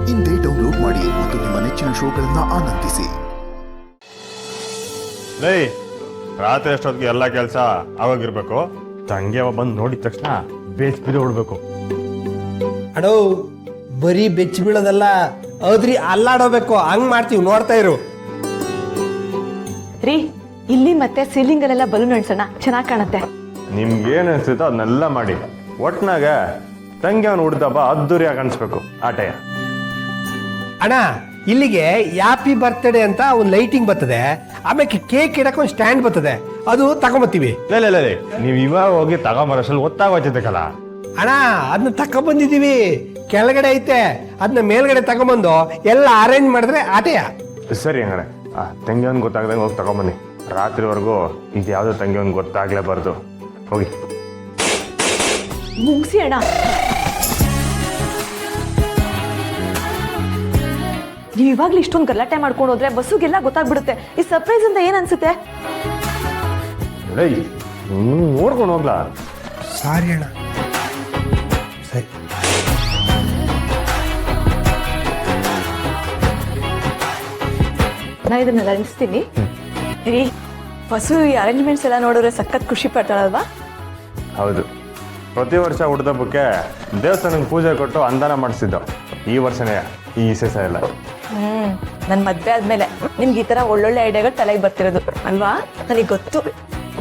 ಇಂದೇ ಡೌನ್ಲೋಡ್ ಮಾಡಿ ಮತ್ತು ನಿಮ್ಮ ನೆಚ್ಚಿನ ಶೋಗಳನ್ನ ಆನಂದಿಸಿ. ರಾತ್ರಿ ಅಷ್ಟೊತ್ತಿಗೆ ಎಲ್ಲ ಕೆಲಸ ಆಗೋಗಿರ್ಬೇಕು. ತಂಗಿ ಬಂದು ನೋಡಿದ ತಕ್ಷಣ ಬೇಚ್ ಬಿದ್ದು ಹೊಡ್ಬೇಕು. ಅಡೋ ಬರೀ ಬೆಚ್ಚ ಬೀಳೋದಲ್ಲ, ಹೌದ್ರಿ ಅಲ್ಲಾಡೋಬೇಕು. ಹಂಗ್ ಮಾಡ್ತೀವಿ, ನೋಡ್ತಾ ಇರು. ರೀ, ಇಲ್ಲಿ ಮತ್ತೆ ಸೀಲಿಂಗ್ ಅಲ್ಲೆಲ್ಲ ಬಲೂನ್ ಅನ್ಸೋಣ, ಚೆನ್ನಾಗಿ ಕಾಣುತ್ತೆ. ನಿಮ್ಗೆ ಏನ್ ಅನ್ಸುತ್ತೋ ಅದನ್ನೆಲ್ಲ ಮಾಡಿ. ಒಟ್ನಾಗ ತಂಗಿ ಅವನು ಹುಡ್ದಬ್ಬ ಅದ್ದೂರಿಯಾಗಿ ಅನ್ಸ್ಬೇಕು. ಆಟಯ ಅಣ್ಣ, ಇಲ್ಲಿಗೆ ಹ್ಯಾಪಿ ಬರ್ತ್ಡೇ ಅಂತ ಒಂದು ಲೈಟಿಂಗ್ ಬರ್ತದೆ, ಆಮೇಲೆ ಕೇಕ್ ಇಡಕ್ಕೆ ಒಂದು ಸ್ಟ್ಯಾಂಡ್ ಬರ್ತದೆ, ಅದು ತಗೊಂಬತ್ತೀವಿ. ನೀವು ಇವಾಗ ಹೋಗಿ ತಗೊಂಬರೋಷ್ಟ್ರಲ್ಲಿ ಗೊತ್ತಾಗೋಯ್ತೈತಲ್ಲ. ಅಣ್ಣ, ಅದನ್ನ ತಗೊಂಬಂದಿದೀವಿ, ಕೆಳಗಡೆ ಐತೆ, ಅದನ್ನ ಮೇಲ್ಗಡೆ ತಗೊಂಬಂದು ಎಲ್ಲ ಅರೇಂಜ್ ಮಾಡಿದ್ರೆ ಆಟೆಯ. ಸರಿ ಹಂಗಾರೆ ತಂಗಿ ಅವ್ನು ಗೊತ್ತಾಗ್ದಂಗೆ ಹೋಗಿ ತಗೊಂಬನ್ನಿ. ರಾತ್ರಿವರೆಗೂ ಇದು ಯಾವುದೋ ತಂಗಿ ಅವ್ನು ಗೊತ್ತಾಗ್ಲೇಬಾರ್ದು. ಹೋಗಿ ಮುಗಿಸಿ ಅಣ್ಣ. ನೀವು ಇವಾಗ್ಲೂ ಇಷ್ಟೊಂದು ಗಲಾಟೆ ಮಾಡ್ಕೊಂಡು ಹೋದ್ರೆ ಬಸ್ಸುಗೆಲ್ಲ ಗೊತ್ತಾಗ್ಬಿಡುತ್ತೆ. ಈ ಸರ್ಪ್ರೈಸ್ ಅಂತ ಏನ್ ಅನ್ಸುತ್ತೆ? ನೋಡ್ಕೊಂಡು ಹೋಗ್ಲಾ? ಸಾರಿ ಅಣ್ಣ. ಸರಿ, ನಾ ಇದನ್ನೆಲ್ಲ ಅನಿಸ್ತೀನಿ. ರೀ, ಬಸ್ಸು ಈ ಅರೇಂಜ್ಮೆಂಟ್ಸ್ ಎಲ್ಲ ನೋಡಿದ್ರೆ ಸಖತ್ ಖುಷಿ ಪಡ್ತಾಳಲ್ವಾ? ಹೌದು, ಪ್ರತಿ ವರ್ಷ ಹುಡ್ದಬ್ಬಕ್ಕೆ ದೇವಸ್ಥಾನಕ್ಕೆ ಪೂಜೆ ಕೊಟ್ಟು ಅಂದಾನ ಮಾಡಿಸಿದ್ದು. ಈ ವರ್ಷನೇ ಈ ವಿಶೇಷ ಎಲ್ಲ. ನನ್ನ ಮದ್ವೆ ಆದ್ಮೇಲೆ ನಿಮ್ಗೆ ಈ ತರ ಒಳ್ಳೊಳ್ಳೆ ಐಡಿಯಾಗಳು ತಲೆಗೆ ಬರ್ತಿರೋದು ಅಲ್ವಾ? ನನಗೆ ಗೊತ್ತು.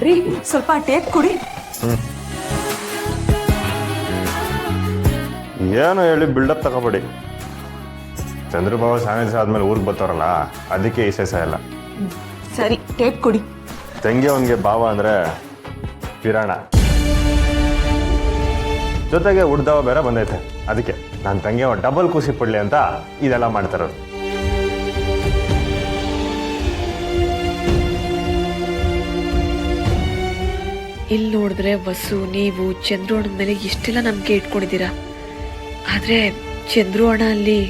ರೀ, ಸ್ವಲ್ಪ ಟೇಪ್ ಕೊಡಿ. ಏನು ಹೇಳಿ ಬಿಲ್ಡಪ್ ತಗೋಬೇಡಿ. ಚಂದ್ರಬಾಬು ಸಾನಿಧ್ಯ ಆದ್ಮೇಲೆ ಊರಿಗೆ ಬರ್ತಾರಲ್ಲ, ಅದಕ್ಕೆ ವಿಶೇಷ ಎಲ್ಲ. ಸರಿ, ಟೇಪ್ ಕೊಡಿ. ತಂಗಿ ಅವನಿಗೆ ಭಾವ ಅಂದ್ರೆ ಪಿರಾಣ, ಜೊತೆಗೆ ಹುಡ್ದವ ಬೇರೆ ಬಂದೈತೆ. ಅದಕ್ಕೆ ನಾನು ತಂಗಿ ಅವ ಡಬಲ್ ಖುಷಿ ಪಡ್ಲಿ ಅಂತ ಇದೆಲ್ಲ ಮಾಡ್ತಾರೋದು. ಇಲ್ಲಿ ನೋಡಿದ್ರೆ ವಸು, ನೀವು ಚಂದ್ರು ಅಣ್ಣನ ಮೇಲೆ ಎಷ್ಟೆಲ್ಲ ನಂಬಿಕೆ ಇಟ್ಕೊಂಡಿದ್ದೀರಾ. ಆದ್ರೆ ಚಂದ್ರು ಅಣ್ಣ ಅಲ್ಲಿ